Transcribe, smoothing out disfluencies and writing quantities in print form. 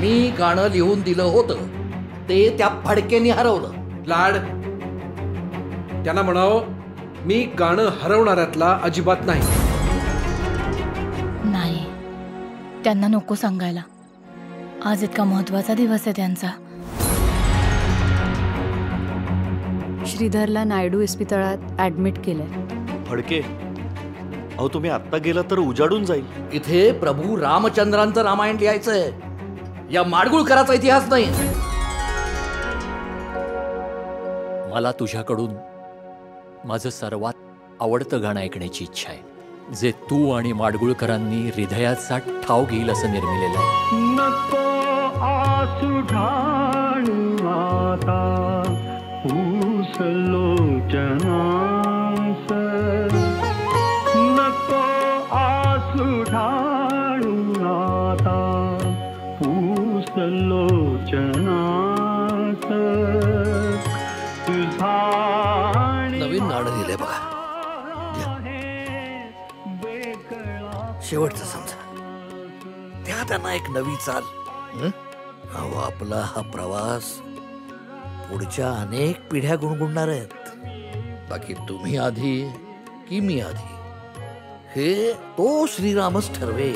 मी गाणं लिहून दिलं होतं, ते त्या फडकेनी हरवलं. लाड, त्यांना म्हणावं मी गाणं हरवणाऱ्यातला अजिबात नाही. नाही, त्यांना नको सांगायला. आज इतका महत्वाचा दिवस आहे त्यांचा. श्रीधरला नायडू इस्पितळात ऍडमिट केलंय. फडके, अहो तुम्ही आत्ता गेला तर उजाडून जाईल. इथे प्रभू रामचंद्रांचं रामायण लिहायचंय, या माडगुळकराचा इतिहास नाही. मला तुझ्याकडून माझं सर्वात आवडतं गाणं ऐकण्याची इच्छा आहे, जे तू आणि माडगुळकरांनी हृदयाचा ठाव घेईल असं निर्मिलेलं आहे. नको आसू ढाळू आता लोचनास, नको आसू ढाळू आता लोचनास. नवीन नाणं लिहिलंय बघा, शेवटचं समजा. त्या त्यांना एक नवी चाल. अहो आपला हा प्रवास पुढच्या अनेक पिढ्या गुणगुणणार आहेत. बाकी तुम्ही आधी की मी आधी, हे तो श्रीरामच ठरवे.